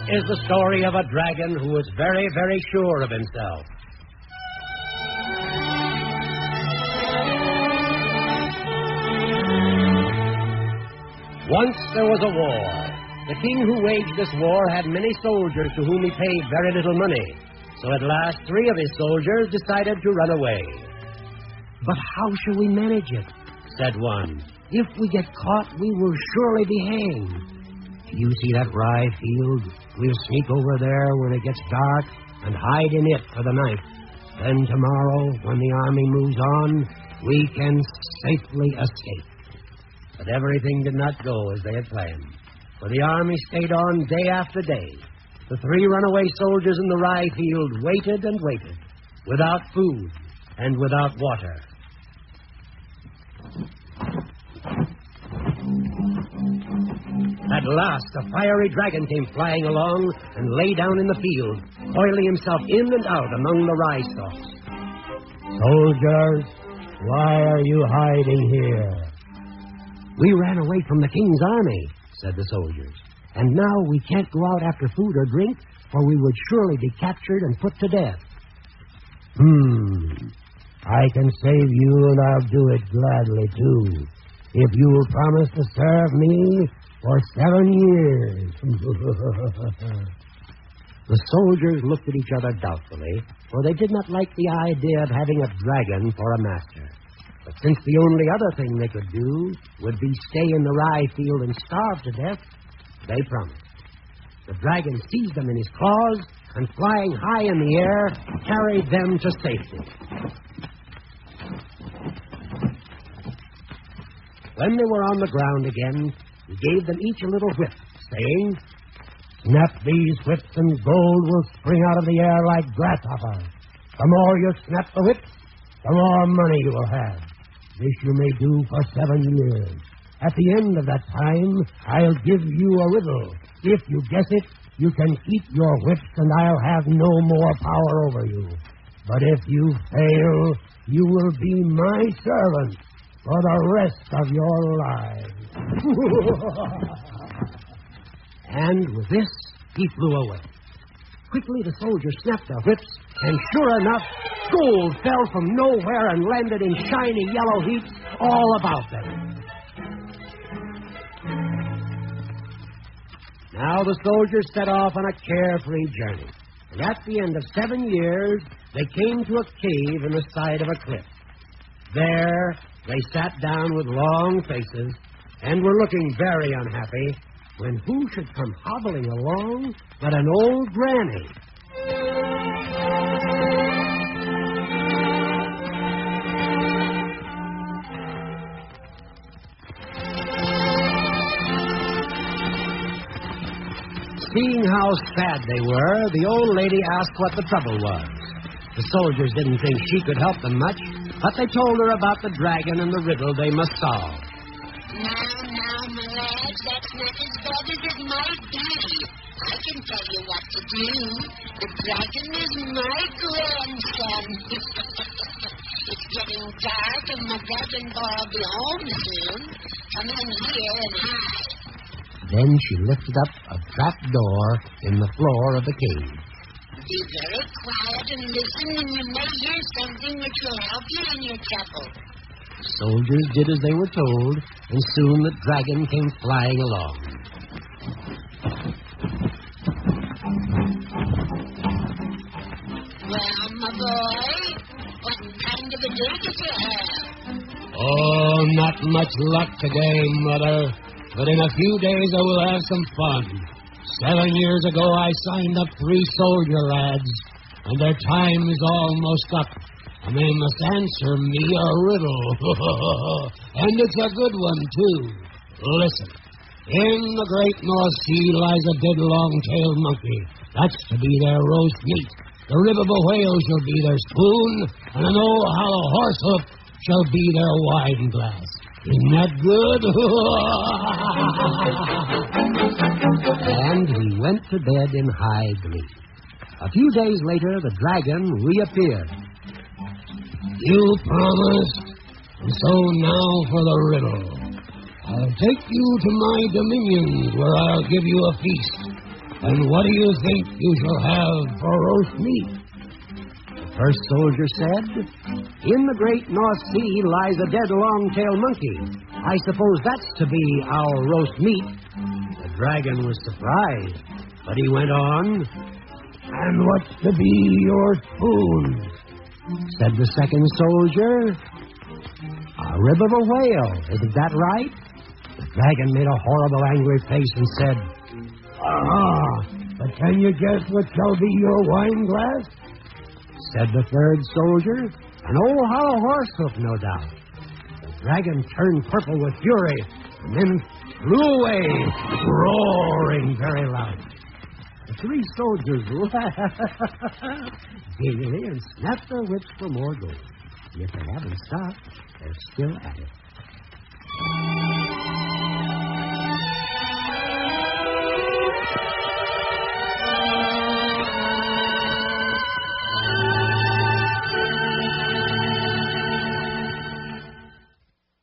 is the story of a dragon who was very, very sure of himself. Once there was a war. The king who waged this war had many soldiers to whom he paid very little money. So at last 3 of his soldiers decided to run away. "But how shall we manage it?" said one. "If we get caught, we will surely be hanged. You see that rye field? We'll sneak over there when it gets dark and hide in it for the night. Then tomorrow, when the army moves on, we can safely escape." But everything did not go as they had planned, for the army stayed on day after day. The 3 runaway soldiers in the rye field waited and waited, without food and without water. At last, a fiery dragon came flying along and lay down in the field, coiling himself in and out among the rye stalks. "Soldiers, why are you hiding here?" "We ran away from the king's army," said the soldiers. "And now we can't go out after food or drink, for we would surely be captured and put to death." "I can save you, and I'll do it gladly, too, if you will promise to serve me for 7 years. The soldiers looked at each other doubtfully, for they did not like the idea of having a dragon for a master. But since the only other thing they could do would be stay in the rye field and starve to death, they promised. The dragon seized them in his claws and, flying high in the air, carried them to safety. When they were on the ground again, he gave them each a little whip, saying, "Snap these whips and gold will spring out of the air like grasshoppers. The more you snap the whips, the more money you will have. This you may do for 7 years. At the end of that time, I'll give you a riddle. If you guess it, you can keep your whips and I'll have no more power over you. But if you fail, you will be my servant for the rest of your lives." And with this, he flew away. Quickly, the soldiers snapped their whips, and sure enough, gold fell from nowhere and landed in shiny yellow heaps all about them. Now the soldiers set off on a carefree journey, and at the end of 7 years, they came to a cave in the side of a cliff. There, they sat down with long faces and were looking very unhappy, when who should come hobbling along but an old granny. Seeing how sad they were, the old lady asked what the trouble was. The soldiers didn't think she could help them much, but they told her about the dragon and the riddle they must solve. Now, my lads, that's not as bad as it might be. I can tell you what to do. The dragon is my grandson. It's getting dark, and my dragon boy will be home soon. Come in here and hide. Then she lifted up a trap door in the floor of the cave. Be very quiet and listen, and you may hear something which will help you in your trouble. The soldiers did as they were told, and soon the dragon came flying along. Well, my boy, what kind of a day did you have? Oh, not much luck today, Mother. But in a few days I will have some fun. 7 years ago I signed up 3 soldier lads, and their time is almost up. And they must answer me a riddle. And it's a good one, too. Listen. In the great North Sea lies a dead long-tailed monkey. That's to be their roast meat. The rib of a whale shall be their spoon, and an old hollow horse hoof shall be their wine glass. Isn't that good? And he went to bed in high glee. A few days later, the dragon reappeared. You promised, and so now for the riddle. I'll take you to my dominions, where I'll give you a feast. And what do you think you shall have for roast meat? The first soldier said, "In the great North Sea lies a dead long-tailed monkey. I suppose that's to be our roast meat." The dragon was surprised, but he went on, And what's to be your spoon? said the second soldier. "A rib of a whale, isn't that right?" The dragon made a horrible angry face and said, But can you guess what shall be your wine glass? said the third soldier. "An old hollow horse hoof, no doubt." The dragon turned purple with fury and then flew away, roaring very loud. The three soldiers laughed gaily and snapped their whips for more gold. And if they haven't stopped, they're still at it.